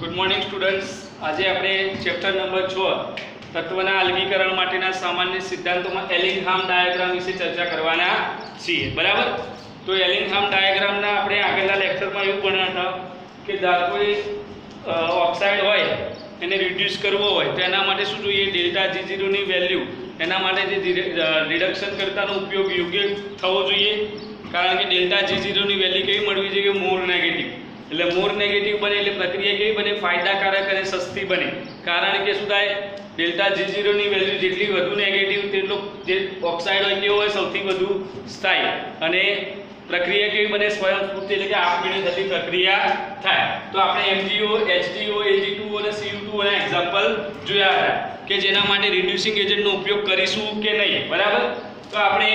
Good morning students. આજે આપણે chapter number 6 તત્વના અલગીકરણ માટેના સામાન્ય સિદ્ધાંતોમાં એલિંગહામ ડાયાગ્રામ વિશે ચર્ચા કરવાના છીએ. બરાબર? તો એલિંગહામ ડાયાગ્રામના આપણે આગળના લેક્ચરમાં એવું ભણ્યા હતા કે ધાતુએ ઓક્સાઇડ હોય એને રિડ્યુસ કરવો હોય તો એના માટે શું જોઈએ? ડેલ્ટા G0 ની વેલ્યુ એના માટે જે રિડક્શન કરતાનો ઉપયોગ યોગ્ય થવો જોઈએ. કારણ કે ડેલ્ટા G0 ની વેલ્યુ કેવી મળવી જોઈએ? મોર નેગેટિવ. એટલે મોર નેગેટિવ બને એટલે પ્રક્રિયા કેવી બને? ફાયદાકારક અને સસ્તી બને. કારણ કે શું થાય? ડેલ્ટા G0 ની વેલ્યુ જેટલી વધુ નેગેટિવ તેટલો જે ઓક્સાઇડ હોય કેવો હોય? સૌથી વધુ સ્થાયી. અને પ્રક્રિયા કેવી બને? સ્વયંસ્ફૂર્ત, એટલે કે આપમેળે થતી પ્રક્રિયા થાય. તો આપણે MgO, H2O, Ag2O અને Cu2O ના એક્ઝામ્પલ જોયા હતા કે જેના માટે રિડ્યુસિંગ એજન્ટનો ઉપયોગ કરીશું કે નહીં. બરાબર? તો આપણે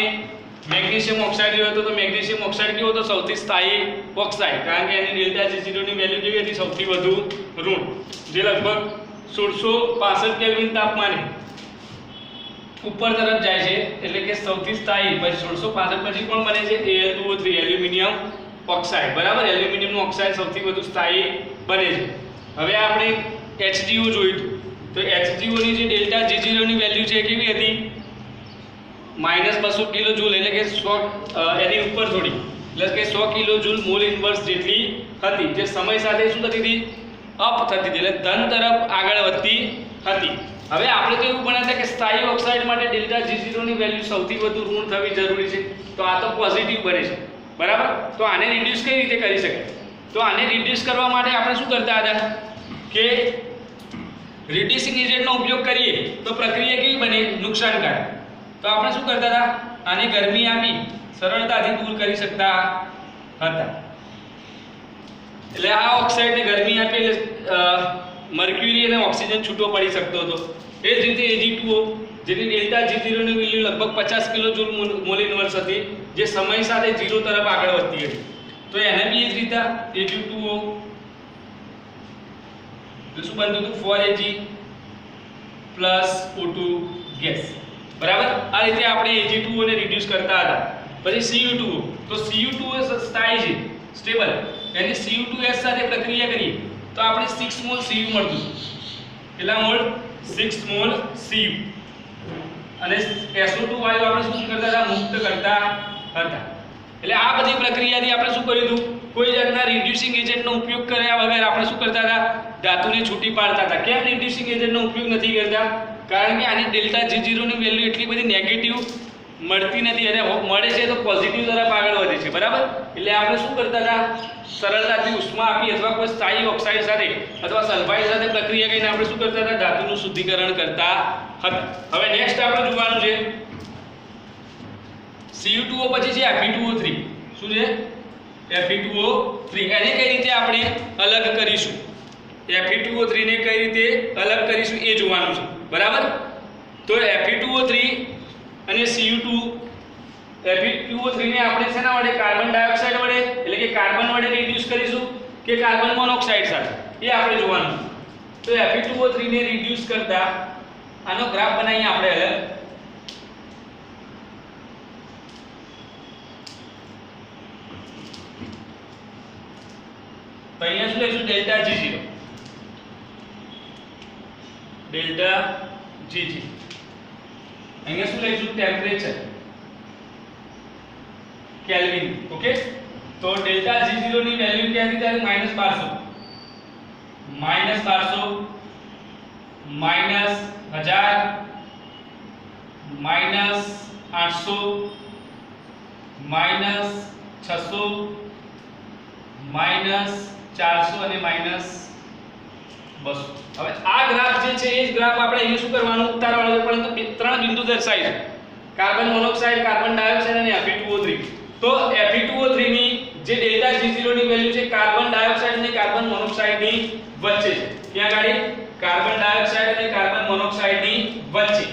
મેગ્નેશિયમ ઓક્સાઇડ જોયો હતો. તો મેગ્નેશિયમ ઓક્સાઇડ કેવો હતો? સૌથી સ્થાયી ઓક્સાઇડ. કારણ કે એની ડેલ્ટા G0 ની વેલ્યુ કેવી હતી? સૌથી વધુ ઋણ, જે લગભગ 1665 કેલ્વિન તાપમાને ઉપર તરફ જાય છે. એટલે કે સૌથી સ્થાયી. પછી 1665 પછી કોણ બને છે? Al2O3, aluminium oxide. બરાબર? એલ્યુમિનિયમનું ઓક્સાઇડ સૌથી વધુ સ્થાયી બને છે. હવે આપણે HgO જોયું હતું. તો HgO ની જે ડેલ્ટા G0 ની વેલ્યુ છે કેવી હતી? -200 કિલો જૂલ, એટલે કે 100 એની ઉપર થોડી, એટલે કે 100 કિલો જૂલ મોલ ઇન્વર્સ જેટલી હતી, જે સમય સાથે શું થતી હતી? અપ થતી હતી, એટલે ધન તરફ આગળ વધતી હતી. હવે આપણે તો એવું ભણ્યા હતા કે સ્થાયી ઓક્સાઇડ માટે ડેલ્ટા G0 ની વેલ્યુ સૌથી વધુ ઋણ થવી જરૂરી છે. તો આ તો પોઝિટિવ બને છે. બરાબર? તો આને રિડ્યુસ કઈ રીતે કરી શકાય? તો આને રિડ્યુસ કરવા માટે આપણે શું કરતા હતા કે રિડ્યુસિંગ એજન્ટનો ઉપયોગ કરીએ તો પ્રક્રિયા કેવી બને? નુકસાનકારક. તો આપણે શું કરતા હતા? આને ગરમી આપી સરળતાથી દૂર કરી શકતા હતા. એટલે આ ઓક્સાઇડને ગરમી આપી એટલે મર્ક્યુરી અને ઓક્સિજન છૂટો પડી શકતો હતો. એ જ રીતે Ag2O, જેની ડેલ્ટા G0 ની વેલ્યુ લગભગ 50 કિલો જૂલ મોલ ઇન્વર્સ હતી, જે સમય સાથે 0 તરફ આગળ વધતી હતી. તો એને બી એ જ રીતે Ag2O શું બનતું હતું? 4Ag plus O2 gas. બરાબર? આ રીતે આપણે Ag2O ને રિડ્યુસ કરતા હતા. પછી Cu2O, તો Cu2O સ્થાયી છે, સ્ટેબલ. એની Cu2S સાથે પ્રક્રિયા કરીએ તો આપણે 6 મોલ Cu મળતું. કેટલા મોલ? 6 mall Cu. અને SO2 વાયુ આપણે શું કરતા હતા? મુક્ત કરતા હતા. એટલે આ બધી પ્રક્રિયાથી આપણે શું કર્યું હતું? કોઈ જાતના રિડ્યુસિંગ એજન્ટનો ઉપયોગ કર્યા વગર આપણે શું કરતા હતા? ધાતુને છૂટી પાડતા હતા. કેમ રિડ્યુસિંગ એજન્ટનો ઉપયોગ નથી કરતા? કારણ કે આની ડેલ્ટા G0 ની વેલ્યુ એટલી બધી નેગેટિવ મળતી નથી, અને મળે છે તો પોઝિટિવ તરફ આગળ વધે છે. બરાબર? એટલે આપણે શું કરતા હતા? સરળતાથી ઉષ્મા આપી અથવા કોઈ સ્થાયી ઓક્સાઇડ સાથે અથવા સલ્ફાઇડ સાથે પ્રક્રિયા કરીને આપણે શું કરતા હતા? ધાતુનું શુદ્ધિકરણ કરતા હતા. હવે નેક્સ્ટ આપણે જોવાનું છે Cu2O પછી છે Fe2O3. શું છે? Fe2O3. એને કઈ રીતે આપણે અલગ કરીશું? Fe2O3 ને કઈ રીતે અલગ કરીશું એ જોવાનું છે. બરાબર? તો Fe2O3 અને Cu2, Fe2O3 ને આપણે શેના વડે? કાર્બન ડાયોક્સાઇડ વડે, એટલે કે કાર્બન વડે રિડ્યુસ કરીશું કે કાર્બન મોનોક્સાઇડ સાથે, એ આપણે જોવાનું છે. તો Fe2O3 ને રિડ્યુસ કરતા આનો ગ્રાફ બનાવીએ આપણે હવે. તો અહીંયા શું લઈશું? Delta G0, delta G0. અહીંયા શું લઈશું? Temperature, kelvin. ઓકે? તો ડેલ્ટા G0 ની વેલ્યુ ક્યાંથી થાય? -1200, -1200, -1000, -800, -600, -400 અને -200. હવે આ ગ્રાફ જે છે એ જ ગ્રાફ આપણે અહીં શું કરવાનું? ઉતારવાનો છે. પરંતુ ત્રણ બિંદુ દર્શાવી છે: કાર્બન મોનોક્સાઇડ, કાર્બન ડાયોક્સાઇડ અને Fe2O3. તો Fe2O3 ની જે ડેલ્ટા G0 ની વેલ્યુ છે કાર્બન ડાયોક્સાઇડ અને કાર્બન મોનોક્સાઇડ ની વચ્ચે છે. ક્યાં ગાડી? કાર્બન ડાયોક્સાઇડ અને કાર્બન મોનોક્સાઇડ ની વચ્ચે.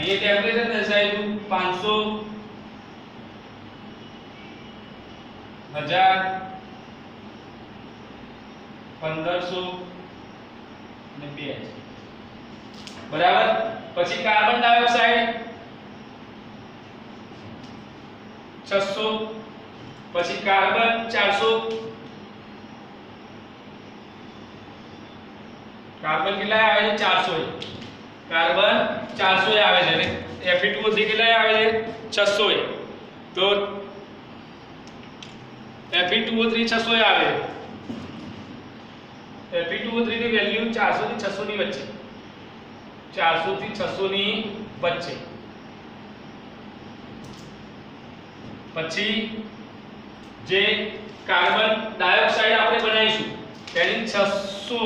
અહીંયા ટેમ્પરેચર દર્શાવ્યું 500, 1000, 1500 અને 2000. બરાબર. પછી કાર્બન ડાયોક્સાઇડ 600, પછી કાર્બન 400, કાર્બન કેટલા આવે છે 400, કાર્બન 400 આવે છે અને Fe2O3 કેટલા આવે છે 600. તો Fe2O3 600 આવે છે. Fe2O3 ની વેલ્યુ 400 થી 600 ની વચ્ચે, 400 થી 600 ની વચ્ચે. પછી જે કાર્બન ડાયોક્સાઇડ આપણે બનાવીશું તેની 600,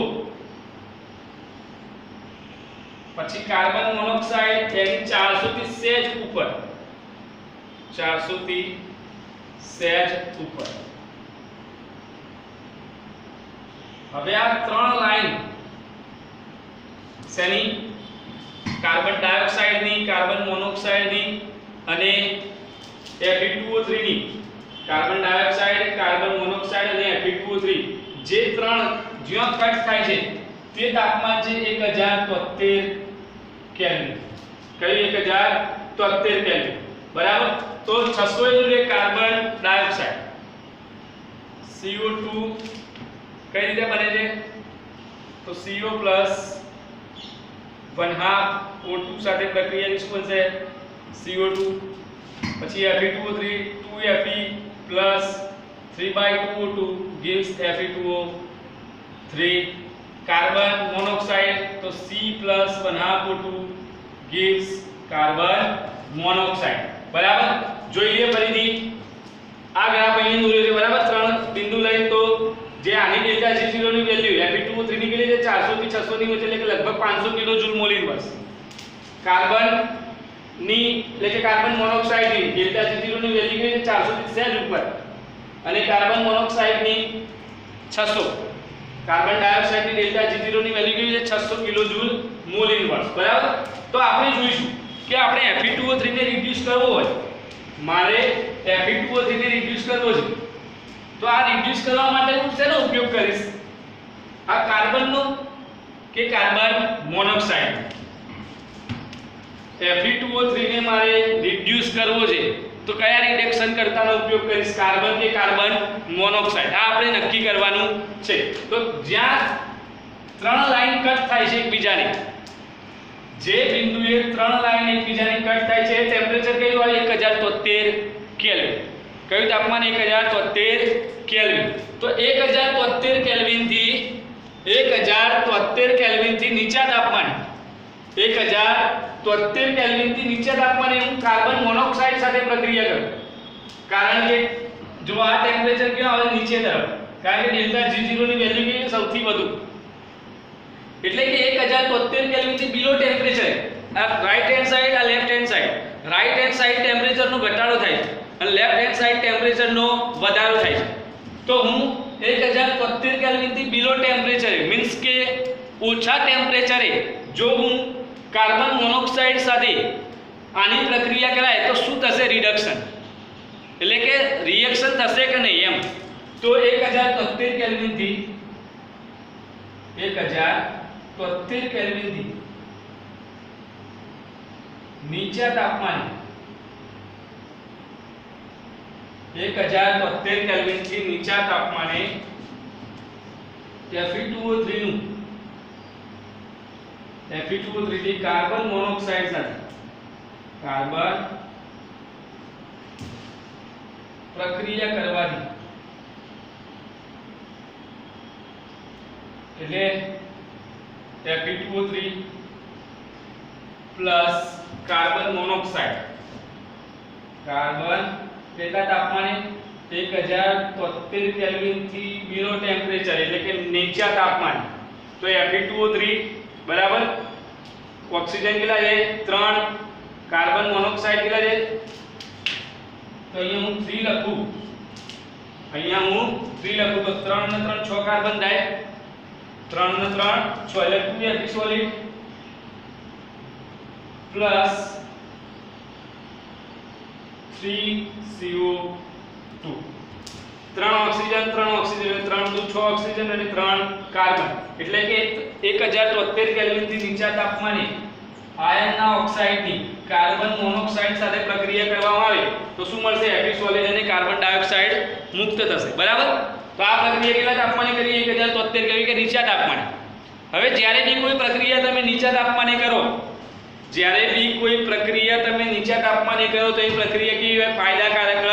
પછી કાર્બન મોનોક્સાઇડ તેની 400 થી સેજ ઉપર, 400 થી સેજ ઉપર. હવે આ ત્રણ લાઈન શેની? કાર્બન ડાયોક્સાઇડની, કાર્બન મોનોક્સાઇડની અને Fe2O3 ની. કાર્બન ડાયોક્સાઇડ, કાર્બન મોનોક્સાઇડ અને Fe2O3 જે ત્રણ જ્યાં કટ થાય છે તે તાપમાન છે 1073 કેલ્વિન. કયું 1073 કેલ્વિન? બરાબર. તો 600 એટલે કાર્બન ડાયોક્સાઇડ, CO2 કઈ રીતે બને છે? તો CO પ્લસ 1/2 O2 સાથે પ્રક્રિયા શું બનશે? CO2. પછી Fe2O3 2Fe plus 3/2O2 gives Fe2O3. Carbon monoxide તો C plus 1/2 O2 gives carbon monoxide. બરાબર. જોઈ લઈએ ફરીથી આ ગ્રાફ અહીં દોર્યો છે. બરાબર. ત્રણ બિંદુ લઈને તો જે આની ડેલ્ટા G0 ની વેલ્યુ Fe2O3 ની કેટલી છે? 400 થી 600 ની વચ્ચે, એટલે કે લગભગ 500 કિલોજૂલ મોલ ઇનવર્સ. કાર્બન ની એટલે કે કાર્બન મોનોક્સાઇડ ની ડેલ્ટા G0 ની વેલ્યુ કેટલી છે? 400 થી સેજ ઉપર અને કાર્બન મોનોક્સાઇડ ની 600. કાર્બન ડાયોક્સાઇડ ની ડેલ્ટા G0 ની વેલ્યુ કેટલી છે? 600 કિલોજૂલ મોલ ઇનવર્સ. બરાબર. તો આપણે જોઈશું કે આપણે Fe2O3 ને રિડ્યુસ કરવો હોય, મારે Fe2O3 ને રિડ્યુસ કરવો છે, તો આ રિડ્યુસ કરવા માટે હું શેનો ઉપયોગ કરીશ? આ કાર્બનનો કે કાર્બન મોનોક્સાઇડ? Fe2O3 ને મારે રિડ્યુસ કરવો છે તો કયા રિડક્શન કર્તાનો ઉપયોગ કરીશ? કાર્બન કે કાર્બન મોનોક્સાઇડ? આ આપણે નક્કી કરવાનું છે. તો જ્યાં ત્રણ લાઈન કટ થાય છે એકબીજાની, જે બિંદુએ ત્રણ લાઈન એકબીજાની કટ થાય છે ટેમ્પરેચર કયું હોય? 1073 કેલ્વિન. કયું તાપમાન? 1073 કેલ્વિન. તો 1073 કેલ્વિન થી 1073 કેલ્વિન થી નીચા તાપમાને, 1073 કેલ્વિન થી નીચા તાપમાને હું કાર્બન મોનોક્સાઇડ સાથે પ્રક્રિયા કરું. કારણ કે જો આ ટેમ્પરેચર ક્યાં આવે? નીચે તરફ. કારણ કે ડેલ્ટા G0 ની વેલ્યુ કેટલી? સૌથી વધુ. એટલે કે 1073 કેલ્વિન થી બિલો ટેમ્પરેચર, આ રાઈટ હેન્ડ સાઈડ, આ left hand side. Right hand side temperature નો ઘટાડો થાય છે અને લેફ્ટ હેન્ડ સાઈડ ટેમ્પરેચર નો વધારો થાય છે. તો હું 1073 કેલ્વિન થી બિલો ટેમ્પરેચરે, મીન્સ કે ઓછા ટેમ્પરેચરે જો હું કાર્બન મોનોક્સાઇડ સાથે આની પ્રક્રિયા કરાય તો શું થશે? રિડક્શન, એટલે કે રિએક્શન થશે કે નહીં એમ. તો 1073 કેલ્વિન થી 1073 કેલ્વિન થી નીચા તાપમાને, 1073 કેલ્વિન થી નીચા તાપમાને Fe2O3 નું Fe2O3 થી કાર્બન મોનોક્સાઇડ સાથે કાર્બન પ્રક્રિયા કરવાથી, એટલે Fe2O3 plus carbon monoxide, carbon કેટલા તાપમાને? 1073 કેલ્વિન થી બિલો ટેમ્પરેચર, એટલે કે નીચા તાપમાને. તો Fe2O3 બરાબર, ઓક્સિજન કેટલા છે? 3. કાર્બન મોનોક્સાઇડ કેટલા છે? તો અહીંયા હું 3 લખું, તો 3 ને 3 6 કાર્બન થાય, 3 ને 3 6 એટલે 2Fe solid plus 3CO2. 3 oxygen 3 oxygen 3 દુ 6 ઓક્સિજન અને 3 કાર્બન એટલે કે 1073 કેલ્વિન થી નીચા તાપમાને આયર્નના ઓક્સાઇડની કાર્બન મોનોક્સાઇડ સાથે પ્રક્રિયા કરવામાં આવે તો શું મળશે Fe સોલિડ અને કાર્બન ડાયોક્સાઇડ મુક્ત થશે બરાબર તો આ પ્રક્રિયા કેટલા તાપમાને કરીએ 1073 કેલ્વિન કે નીચા તાપમાને હવે જ્યારે બી કોઈ પ્રક્રિયા તમે નીચા તાપમાને કરો જ્યારે બી કોઈ પ્રક્રિયા તમે નીચા તાપમાને કરો તો એ પ્રક્રિયા કેવી હોય ફાયદાકારક જ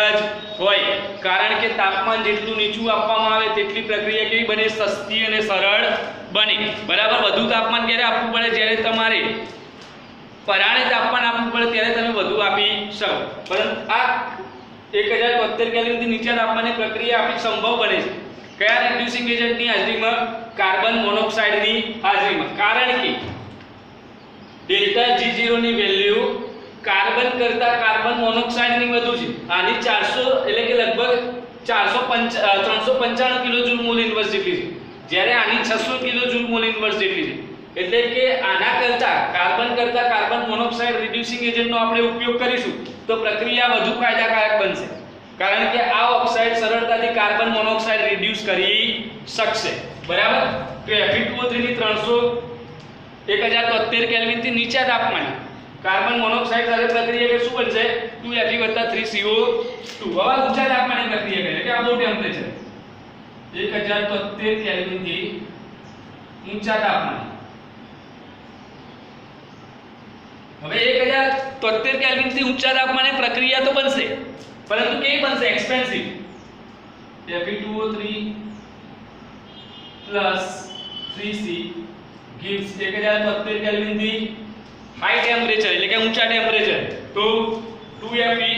હોય કારણ કે તાપમાન જેટલું નીચું આપવામાં આવે તેટલી પ્રક્રિયા કેવી બને સસ્તી અને સરળ બને બરાબર વધુ તાપમાન ક્યારે આપવું પડે જ્યારે તમારે પરાણે તાપમાન આપવું પડે ત્યારે તમે વધુ આપી શકો પરંતુ આ 1073 કેલ્વિન થી નીચા તાપમાને પ્રક્રિયા આપણી સંભવ બને છે કયા રિડ્યુસિંગ એજન્ટની હાજરીમાં કાર્બન મોનોક્સાઇડની હાજરીમાં કારણ કે ડેલ્ટા G0 ની વેલ્યુ કાર્બન કરતા કાર્બન મોનોક્સાઇડ ની વધુ છે આની 400 એટલે કે લગભગ 395 કિલોજૂલ મોલ ઇન્વર્સ જેટલી છે જ્યારે આની 600 કિલોજૂલ મોલ ઇન્વર્સ જેટલી છે એટલે કે આના કરતા કાર્બન મોનોક્સાઇડ રિડ્યુસિંગ એજન્ટનો આપણે ઉપયોગ કરીશું તો પ્રક્રિયા વધુ ફાયદાકારક બનશે કારણ કે આ ઓક્સાઇડ સરળતાથી કાર્બન મોનોક્સાઇડ રિડ્યુસ કરી શકશે બરાબર તો Fe2O3 ની 1073 કેલ્વિન થી નીચા તાપમાને કાર્બન મોનોક્સાઇડ સાથે પ્રક્રિયા કે શું બનશે 2Fe + 3CO2 હવે ઊંચા તાપમાને પ્રક્રિયા કરે કે આ બહુ ટેમ્પરેચર 1073 કેલ્વિન થી ઊંચા તાપમાને હવે 1073 કેલ્વિન થી ઊંચા તાપમાને પ્રક્રિયા તો બનશે પરંતુ કેવી બનશે expensive Fe2O3 + 3C gives 1073 kelvin થી હાઈ ટેમ્પરેચર એટલે કે ઊંચા ટેમ્પરેચર તો 2Fe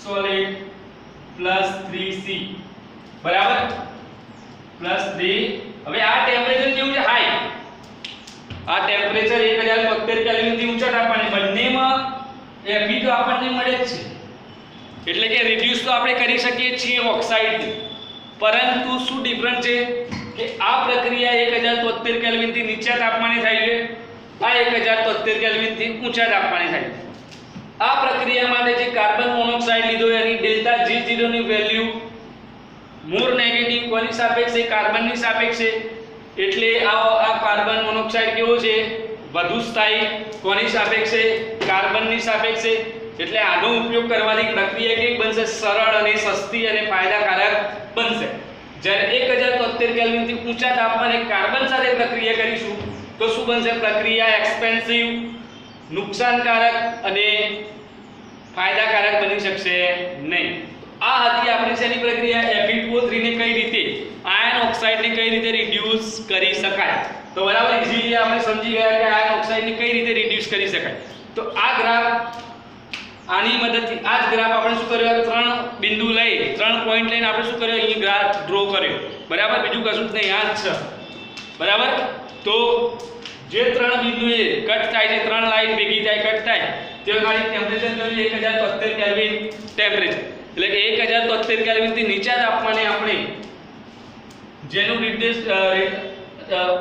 સોલિડ + 3C બરાબર +3 હવે આ ટેમ્પરેચર કેવું છે હાઈ આ ટેમ્પરેચર 1073 કેલ્વિન થી ઊંચા તાપમાને બંનેમાં Fe તો આપણને મળે જ છે એટલે કે રિડ્યુસ તો આપણે કરી શકીએ છીએ ઓક્સાઇડ પરંતુ શું ડિફરન્સ છે કે આ પ્રક્રિયા 1073 કેલ્વિન થી નીચા તાપમાને થાય છે આ 1073 કેલ્વિન થી ઊંચા તાપમાને થાય છે આ પ્રક્રિયા માટે જે કાર્બન મોનોક્સાઇડ લીધો એની ડેલ્ટા G0 ની વેલ્યુ મોર નેગેટિવ કોની સાપેક્ષે કાર્બનની સાપેક્ષે એટલે આ કાર્બન મોનોક્સાઇડ કેવો છે વધુ સ્થાયી કોની સાપેક્ષે કાર્બનની સાપેક્ષે એટલે આનો ઉપયોગ કરવાની પ્રક્રિયા કેવી બનશે સરળ અને સસ્તી અને ફાયદાકારક બનશે જ્યારે 1073 કેલ્વિન થી ઊંચા તાપમાને કાર્બન સાથે પ્રક્રિયા કરીશું તો શું બનશે પ્રક્રિયા એક્સપેન્સિવ નુકસાનકારક અને ફાયદાકારક બની શકશે નહીં આ હતી આપણી શેની પ્રક્રિયા Fe2O3 ને કઈ રીતે આયર્ન ઓક્સાઇડ ને કઈ રીતે રિડ્યુસ કરી શકાય તો બરાબર ઈઝીલી આપણે સમજી ગયા કે આયર્ન ઓક્સાઇડ ને કઈ રીતે રિડ્યુસ કરી શકાય તો આ ગ્રાફ આની મદદથી આ જ ગ્રાફ આપણે શું કર્યું 3 બિંદુ લઈ 3 પોઈન્ટ લઈને આપણે શું કર્યું અહીં ગ્રાફ ડ્રો કર્યો બરાબર બીજું કશું જ નહીં આ જ છે બરાબર તો જે 3 બિંદુએ કટ થાય છે 3 લાઈન ભેગી થાય કટ થાય તે ગાડી ટેમ્પરેચર કર્યું 1073 કેલ્વિન ટેમ્પરેચર એટલે કે 1073 કેલ્વિન થી નીચા તાપમાને આપણે જેનું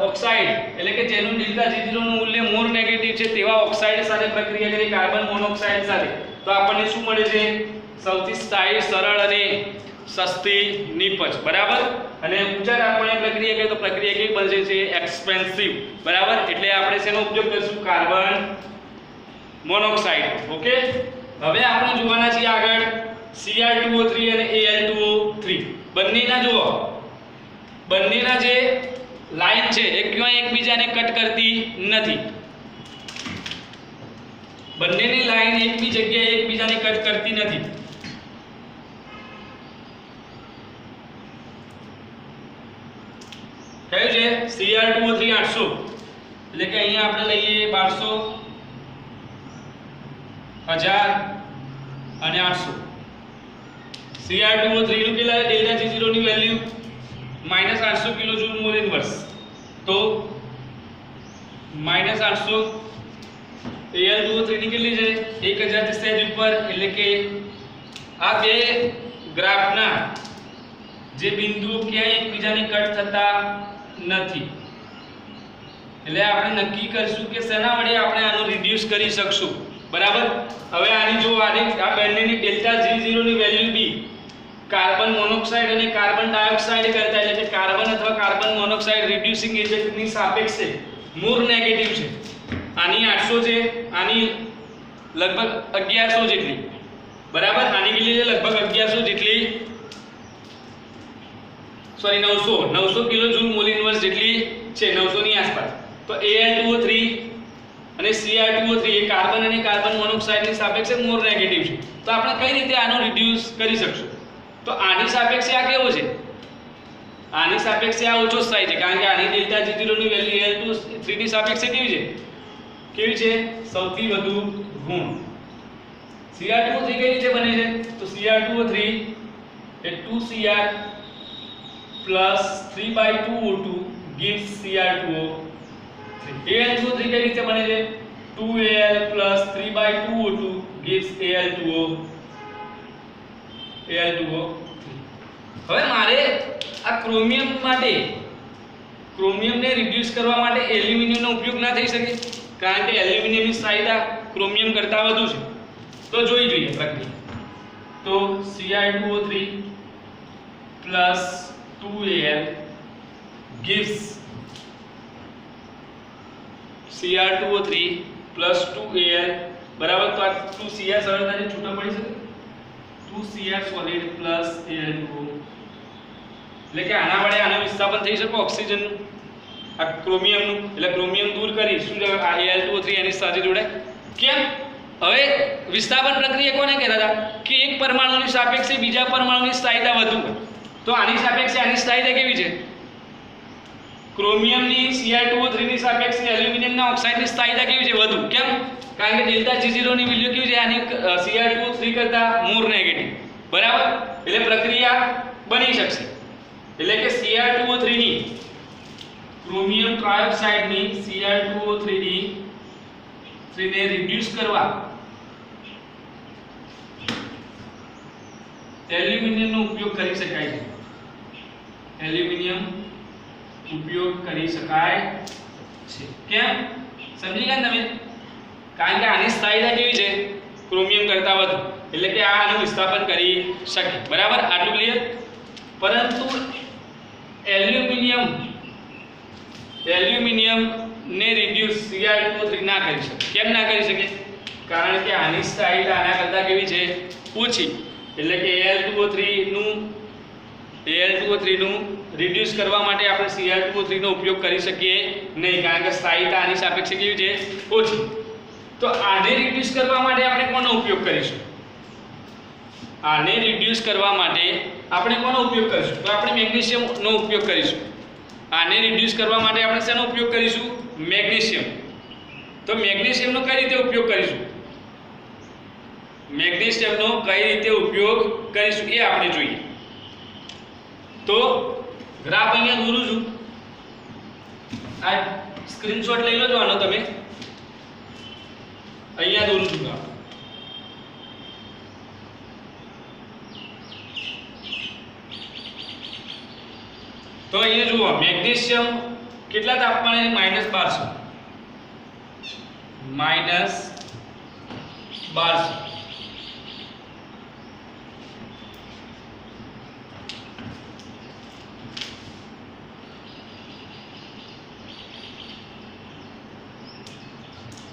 ઓક્સાઇડ એટલે કે જેનું ડેલ્ટા G0 નું મૂલ્ય મોર નેગેટિવ છે તેવા ઓક્સાઇડ સાથે પ્રક્રિયા કરી કાર્બન મોનોક્સાઇડ સાથે તો આપણને શું મળે છે સૌથી સ્થાયી સરળ અને સસ્તી નીપજ બરાબર અને ઊંચા તાપમાને પ્રક્રિયા કરીએ તો પ્રક્રિયા કેવી બનશે છે એક્સપેન્સિવ બરાબર એટલે આપણે શેનો ઉપયોગ કરીશું કાર્બન મોનોક્સાઇડ ઓકે હવે આપણે જોવાના છીએ આગળ Cr2O3 અને Al2O3 બંનેના જુઓ બંનેના જે લાઈન છે એ ક્યાંય એકબીજાને કટ કરતી નથી બંનેની લાઈન એકબી જગ્યાએ એકબીજાને કટ કરતી નથી કયું છે Cr2O3 800 એટલે કે અહીંયા આપણે લઈએ 1200 1000 અને 800 Cr2O3 નું કેટલા ડેલ્ટા G0 ની વેલ્યુ -800 કિલોજૂલ મોલ ઇન્વર્સ તો -800 Al2O3 ની કેટલી છે 1000 થી સહેજ ઉપર એટલે કે આ બે ગ્રાફના જે બિંદુઓ ક્યાંય એકબીજાને કટ થતા નથી એટલે આપણે નક્કી કરીશું કે શેના વડે આપણે આનો રિડ્યુસ કરી શકશું બરાબર હવે આની જો આ બંનેની ડેલ્ટા G0 ની વેલ્યુ બી કાર્બન મોનોક્સાઇડ અને કાર્બન ડાયોક્સાઇડ કરતા, એટલે કે કાર્બન અથવા કાર્બન મોનોક્સાઇડ રિડ્યુસિંગ એજન્ટની સાપેક્ષે મોર નેગેટિવ છે. આની 800 છે, આની લગભગ 1100 જેટલી, બરાબર. આની કેટલી છે? લગભગ 1100 જેટલી, સોરી 900 કિલોજૂલ મોલ ઇન્વર્સ જેટલી છે, 900 ની આસપાસ. તો Al2O3 અને Cr2O3 એ કાર્બન અને કાર્બન મોનોક્સાઇડની સાપેક્ષે મોર નેગેટિવ છે. તો આપણે કઈ રીતે આનો રિડ્યુસ કરી શકશું? તો આની સાપેક્ષે આ કેવો છે? આની સાપેક્ષે આ ઓછો થાય છે, કારણ કે આની ડેલ્ટા G0 ની વેલ્યુ Al2O3 ની સાપેક્ષે કેવી છે? કેવી છે? સૌથી વધુ ઋણ. Cr2O3 કઈ રીતે બને છે? તો Cr2O3 એ 2Cr plus 3/2O2 gives Cr2O3. Al2O3 કઈ રીતે બને છે? 2Al plus 3/2O2 gives Al2O3. હવે મારે આ ક્રોમિયમ માટે, ક્રોમિયમને રિડ્યુસ કરવા માટે એલ્યુમિનિયમનો ઉપયોગ ના થઈ શકે, કારણ કે એલ્યુમિનિયમની સ્થાયીતા ક્રોમિયમ કરતાં વધુ છે. તો જોઈ જોઈએ પ્રક્રિયા. તો Cr2O3 plus 2Al gives Cr2O3 plus 2Al બરાબર. તો આ 2Cr સરળતાથી છૂટા પડી શકે. 2Cr solid plus Al2O, એટલે કે આના વડે આનું વિસ્થાપન થઈ શકે ઓક્સિજનનું, આ ક્રોમિયમનું. એટલે ક્રોમિયમ દૂર કરી શું આ Al2O3 એની સાથે જોડે. કેમ? હવે વિસ્થાપન પ્રક્રિયા કોને કહેતા હતા? કે એક પરમાણુની સાપેક્ષે બીજા પરમાણુની સ્થાયીતા વધુ. તો આની સાપેક્ષે આની સ્થાયીતા કેવી છે? ક્રોમિયમની Cr2O3 ની સાપેક્ષે એલ્યુમિનિયમના ઓક્સાઇડની સ્થાયીતા કેવી છે? વધુ. કેમ? કારણ કે ડેલ્ટા G0 ની વેલ્યુ કેવી છે? આની Cr2O3 કરતા મોર નેગેટિવ, બરાબર. એટલે પ્રક્રિયા બની શકશે. એટલે કે Cr2O3 ની, ક્રોમિયમ ટ્રાયોક્સાઇડની Cr2O3 ને રિડ્યુસ કરવા એલ્યુમિનિયમનો ઉપયોગ કરી શકાય છે. એલ્યુમિનિયમ ઉપયોગ કરી શકાય છે. કેમ? સમજી ગયા તમે? કારણ કે આની સ્થાયીતા કેવી છે? ક્રોમિયમ કરતાં વધુ, એટલે કે આ આનું વિસ્થાપન કરી શકે, બરાબર. આટલું ક્લિયર. પરંતુ એલ્યુમિનિયમ ને રિડ્યુસ Cr2O3 ના કરી શકે. કેમ ના કરી શકે? કારણ કે આની સ્થાયીતા આના કરતાં કેવી છે? ઓછી. એટલે કે Al2O3 નું રિડ્યુસ કરવા માટે આપણે Cr2O3 નો ઉપયોગ કરી શકીએ નહીં, કારણ કે સ્થાયીતા આની સાપેક્ષે કેવી છે? ઓછી. તો આને રિડ્યુસ કરવા માટે આપણે કોનો ઉપયોગ કરીશું? આને રિડ્યુસ કરવા માટે આપણે કોનો ઉપયોગ કરીશું? તો આપણે મેગ્નેશિયમનો ઉપયોગ કરીશું. આને રિડ્યુસ કરવા માટે આપણે શેનો ઉપયોગ કરીશું? મેગ્નેશિયમ. તો મેગ્નેશિયમનો કઈ રીતે ઉપયોગ કરીશું? મેગ્નેશિયમનો કઈ રીતે ઉપયોગ કરીશું એ આપણે જોઈએ. તો ગ્રાફ અહીંયા દોરું છું. આ સ્ક્રીનશોટ લઈ લો છો આનો તમે. અહીંયા દોરું છું ગ્રાફ. તો અહીંયા જુઓ, મેગ્નેશિયમ કેટલા તાપમાને? -1200. -1200.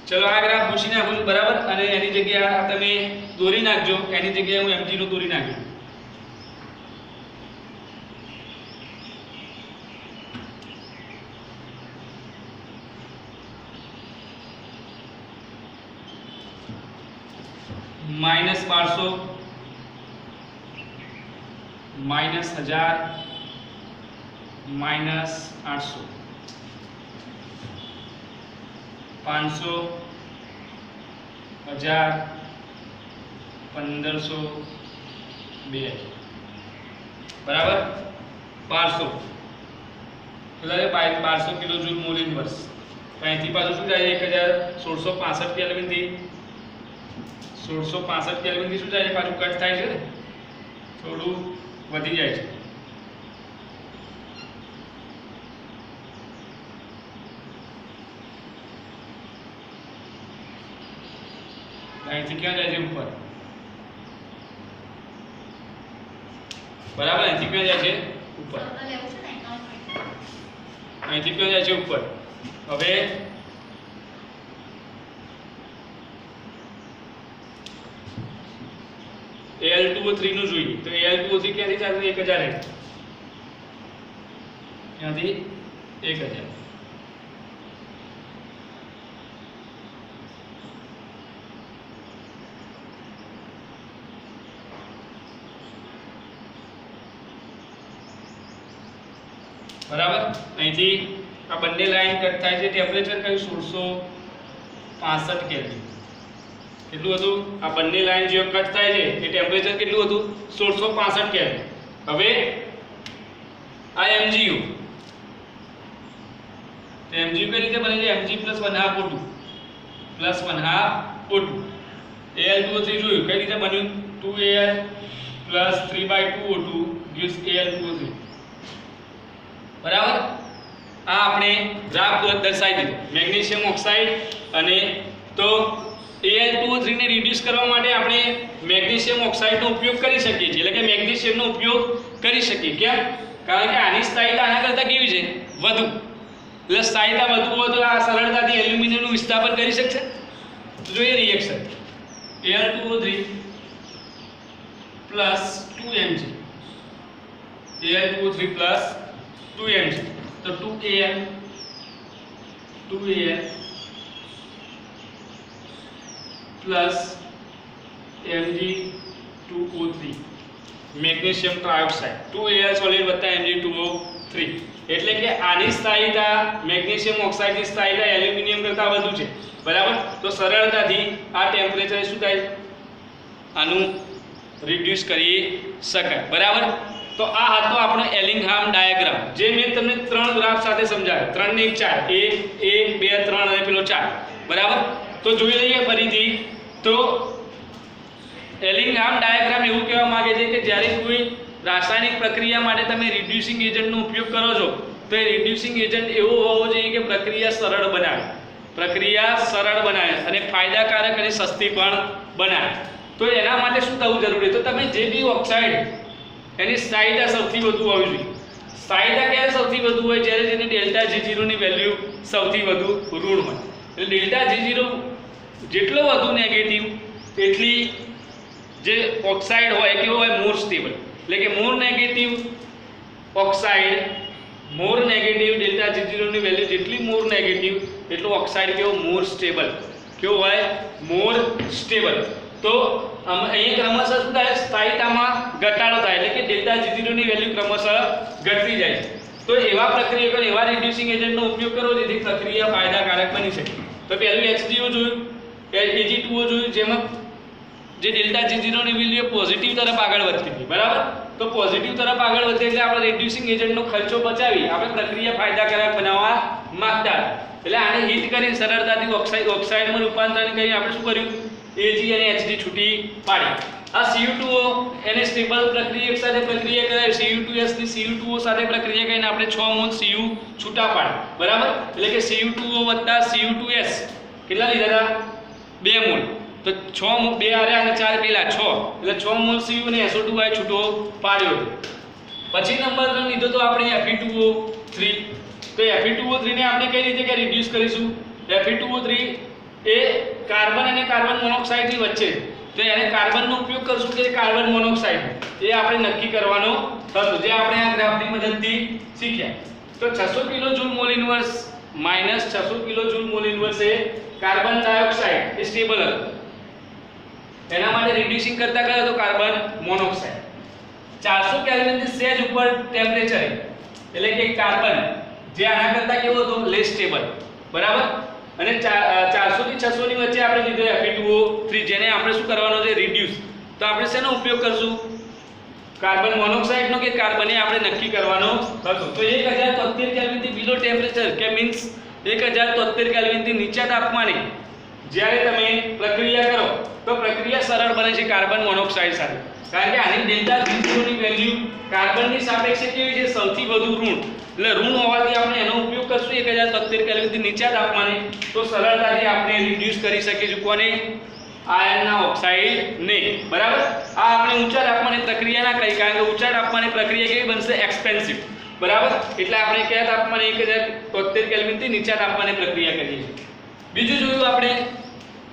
ચલો આ ગ્રાફ ભૂસી નાખું છું, બરાબર. અને એની જગ્યાએ તમે દોરી નાખજો, એની જગ્યાએ હું Mg નું દોરી નાખ્યું. -1200, -1000, -800, 500, 1000, 1500, 2000, બરાબર. 1200 કિલોજૂલ મોલ ઇન્વર્સ. અહીંથી પાછું શું થાય? 1665 કેલ્વિનથી 1665 કેલ્વિનથી શું થાય? પાછું કટ થાય છે ને, થોડું વધી જાય છે. અહીંથી ક્યાં જાય છે? ઉપર. બરાબર, અહીંથી ક્યાં જાય છે? ઉપર. અહીંથી ક્યાં જાય છે? ઉપર. હવે Al2O3 નું જોઈએ તો Al2O3 ક્યાંથી ચાલે? 1000 ક્યાંથી? 1000. બરાબર, અહીંથી આ બંને લાઈન કટ થાય છે. ટેમ્પરેચર કયું? 1665 કેલ્વિન. કેટલું હતું? આ બંને લાઈન જે કટ થાય છે એ ટેમ્પરેચર કેટલું હતું? 1665 કેલ્વિન. હવે આ MgU, તો MgU કઈ રીતે બને છે? Mg + 1/2 O2 + 1/2 O2. Al2O3 જોયું કઈ રીતે બન્યું? 2Al + 3/2 O2 gives Al2O3. બરાબર, આ આપણે ગ્રાફ દર્શાવી દીધો. મેગ્નેશિયમ ઓક્સાઇડ અને તો Al2O3 ને રિડ્યુસ કરવા માટે આપણે મેગ્નેશિયમ ઓક્સાઇડનો ઉપયોગ કરી શકીએ છીએ, એટલે કે મેગ્નેશિયમનો ઉપયોગ કરી શકીએ. કેમ? કારણ કે આની સ્થાયીતા આના કરતાં કેવી છે? વધુ. એટલે સ્થાયીતા વધુ હોય તો આ સરળતાથી એલ્યુમિનિયમનું વિસ્થાપન કરી શકશે. તો જોઈએ reaction. Al2O3 + 2Mg, Al2O3 + 2Mg, તો 2Al plus Mg2O3 magnesium trioxide 2Al solid વત્તા Mg2O3. એટલે કે આની સ્થાયીતા મેગ્નેશિયમ ઓક્સાઇડની સ્થાયીતા એલ્યુમિનિયમ કરતાં વધુ છે. બરાબર, તો સરળતાથી આ ટેમ્પરેચર શું થાય? આનું રિડ્યુસ કરી શકાય. બરાબર, તો આ હતો આપણો એલિંગહામ ડાયાગ્રામ, જે મેં તમને 3 ગ્રાફ સાથે સમજાવ્યો. 3 ને 1 4, 1 2 3 અને પેલો 4. બરાબર, તો જોઈ લઈએ ફરીથી. તો એલિંગહામ ડાયાગ્રામ એવું કહેવા માંગે છે કે જ્યારે કોઈ રાસાયણિક પ્રક્રિયા માટે તમે રિડ્યુસિંગ એજન્ટનો ઉપયોગ કરો છો તો એ રિડ્યુસિંગ એજન્ટ એવો હોવો જોઈએ કે પ્રક્રિયા સરળ બનાવે, અને ફાયદાકારક અને સસ્તી પણ બનાવે. તો એના માટે શું થવું જરૂરી? તો તમે જે બી ઓક્સાઇડ એની સ્થાયીતા સૌથી વધુ હોવી જોઈએ. સ્થાયીતા ક્યારે સૌથી વધુ હોય? જ્યારે જેની ડેલ્ટા G0 ની વેલ્યુ સૌથી વધુ ઋણ હોય. એટલે ડેલ્ટા G0 જેટલો વધુ નેગેટિવ એટલી જે ઓક્સાઇડ હોય કેવો હોય? More stable. એટલે કે મોર નેગેટિવ ઓક્સાઇડ, મોર નેગેટિવ ડેલ્ટા G0 ની વેલ્યુ જેટલી મોર નેગેટિવ એટલો ઓક્સાઇડ કેવો? More stable. કેવો હોય? More stable. તો અહીં ક્રમશઃ શું થાય? સ્થાયીતામાં ઘટાડો થાય, એટલે કે ડેલ્ટા G0 ની વેલ્યુ ક્રમશઃ ઘટતી જાય. તો એવા પ્રક્રિયકો, એવા રિડ્યુસિંગ એજન્ટનો ઉપયોગ કરો જેથી પ્રક્રિયા ફાયદાકારક બની શકે. તો પહેલું HGO જોયું, Ag2O જોયું, જેમાં જે ડેલ્ટા G0 ની વેલ્યુ પોઝિટિવ તરફ આગળ વધતી હતી. બરાબર, તો પોઝિટિવ તરફ આગળ વધે એટલે આપણે રિડ્યુસિંગ એજન્ટનો ખર્ચો બચાવી આપણે પ્રક્રિયા ફાયદાકારક બનાવવા માંગતા. એટલે આને હીટ કરીને સરળતાથી ઓક્સાઇડમાં રૂપાંતરણ કરીને આપણે શું કર્યું? Ag અને Hg છૂટી પાડી. આ Cu2O એને સ્ટેબલ પ્રક્રિયક સાથે પ્રક્રિયા કરાવી, Cu2S ની Cu2O સાથે પ્રક્રિયા કરીને આપણે 6 મોલ Cu છૂટા પાડી. બરાબર, એટલે કે Cu2O વત્તા Cu2S કેટલા લીધા હતા? 2 મોલ. તો 6 મોલ 2 આરે અને 4 પેલા 6, એટલે 6 મોલ Cu અને SO2 છૂટો પાડ્યો. પછી નંબર 3 લીધો તો આપણે Fe2O3. તો Fe2O3 ને આપણે કઈ રીતે કે રિડ્યુસ કરીશું? Fe2O3 એ કાર્બન અને કાર્બન મોનોક્સાઇડ ની વચ્ચે, તો એને કાર્બનનો ઉપયોગ કરશું કે કાર્બન મોનોક્સાઇડ એ આપણે નક્કી કરવાનો હતો, જે આપણે આ ગ્રાફની મદદથી શીખ્યા. તો 600 kilojoule mole inverse minus 600 kilojoule mole inverse એ કાર્બન ડાયોક્સાઇડ એ સ્ટેબલ હતો. એના માટે રિડ્યુસિંગ કરતા કયો તો કાર્બન મોનોક્સાઇડ. 400 કેલ્વિન થી સેજ ઉપર ટેમ્પરેચર, એટલે કે કાર્બન જે આના કરતા કેવો હતો? Less stable. બરાબર, અને 400 થી 600 ની વચ્ચે આપણે લીધો Fe2O3, જેને આપણે શું કરવાનો છે? રિડ્યુસ. તો આપણે શેનો ઉપયોગ કરશું? કાર્બન મોનોક્સાઇડ નો કે કાર્બન એ આપણે નક્કી કરવાનો હતો. તો 1073 કેલ્વિન થી બિલો ટેમ્પરેચર કે મીન્સ 1073 કેલ્વિન થી નીચા તાપમાને જ્યારે તમે પ્રક્રિયા કરો તો પ્રક્રિયા સરળ બને છે કાર્બન મોનોક્સાઇડ સાથે. કારણ કે આની ડેલ્ટા G0 ની વેલ્યુ કાર્બનની સાપેક્ષે કેવી છે? સૌથી વધુ ઋણ. એટલે ઋણ હોવાથી આપણે એનો ઉપયોગ કરશું 1073 કેલ્વિન થી નીચા તાપમાને, તો સરળતાથી આપણે રિડ્યુસ કરી શકીશું. કોને? આયર્નના ઓક્સાઇડને, બરાબર. આ આપણે ઊંચા તાપમાને પ્રક્રિયા ના કરી, કારણ કે ઊંચા તાપમાને પ્રક્રિયા કેવી બનશે? એક્સપેન્સિવ, બરાબર. એટલે આપણે કયા તાપમાને 1073 કેલ્વિન થી નીચા તાપમાને પ્રક્રિયા કરીએ છીએ. બીજું જોયું આપણે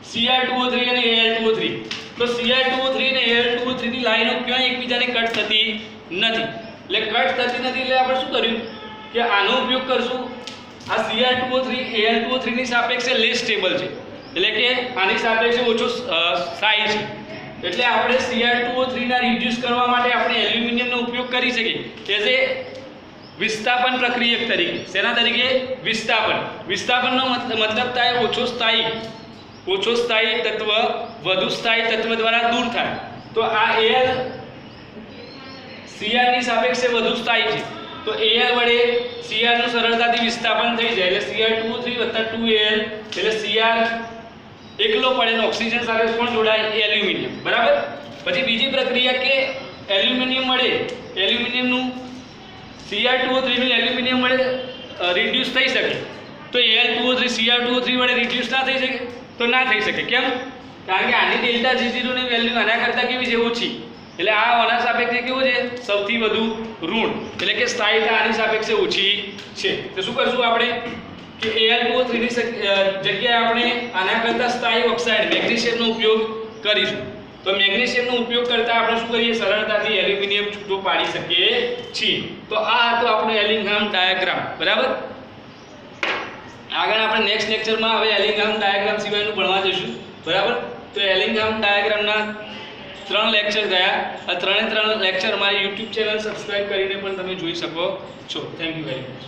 Cr2O3 અને Al2O3. તો Cr2O3 અને Al2O3 ની લાઈનો ક્યાંય એકબીજાને કટ થતી નથી. એટલે કટ થતી નથી એટલે આપણે શું કર્યું કે આનો ઉપયોગ કરશું. આ Cr2O3 Al2O3 ની સાપેક્ષે લેસ સ્ટેબલ છે, એટલે કે આની સાપેક્ષે ઓછો સ્થાયી છે. એટલે આપણે Cr2O3 ના રિડ્યુસ કરવા માટે આપણે એલ્યુમિનિયમનો ઉપયોગ કરી શકીએ એઝ એ વિસ્થાપન પ્રક્રિયક તરીકે. શેના તરીકે? વિસ્થાપન. વિસ્થાપનનો મતલબ થાય ઓછો સ્થાયી તત્વ વધુ સ્થાયી તત્વ દ્વારા દૂર થાય. તો આ Al Cr ની સાપેક્ષે વધુ સ્થાયી છે, તો Al વડે Cr નું સરળતાથી વિસ્થાપન થઈ જાય, એટલે Cr2O3 + 2Al, એટલે Cr એકલો પડે ને ઓક્સિજન સાથે કોણ જોડાય? એલ્યુમિનિયમ, બરાબર. પછી બીજી પ્રક્રિયા કે એલ્યુમિનિયમ વડે એલ્યુમિનિયમનું Cr2O3 નું એલ્યુમિનિયમ વડે રિડ્યુસ થઈ શકે. તો Al2O3 Cr2O3 વડે રિડ્યુસ ના થઈ શકે? તો ના થઈ શકે. કેમ? કારણ કે આની ડેલ્ટા G0 ની વેલ્યુ આના કરતાં કેવી છે? ઓછી. એટલે આ આના સાપેક્ષે કેવું છે? સૌથી વધુ ઋણ, એટલે કે સ્થાયીતા આની સાપેક્ષે ઓછી છે. તો શું કરશું આપણે કે Al2O3 ની જગ્યાએ આપણે આના કરતાં સ્થાયી ઓક્સાઇડ મેગ્નેશિયમનો ઉપયોગ કરીશું. તો મેગ્નેશિયમનો ઉપયોગ કરતા આપણે શું કરીએ? સરળતાથી એલ્યુમિનિયમ છૂટો પાડી શકીએ છીએ. તો આ હતો આપણો એલિંગહામ ડાયાગ્રામ, બરાબર. આગળ આપણે નેક્સ્ટ લેક્ચરમાં હવે એલિંગહામ ડાયાગ્રામ સિવાયનું ભણવા જઈશું, બરાબર. તો એલિંગહામ ડાયાગ્રામના 3 લેક્ચર ગયા. આ 3 લેક્ચર મારી YouTube ચેનલ સબસ્ક્રાઇબ કરીને પણ તમે જોઈ શકો છો. Thank you very much.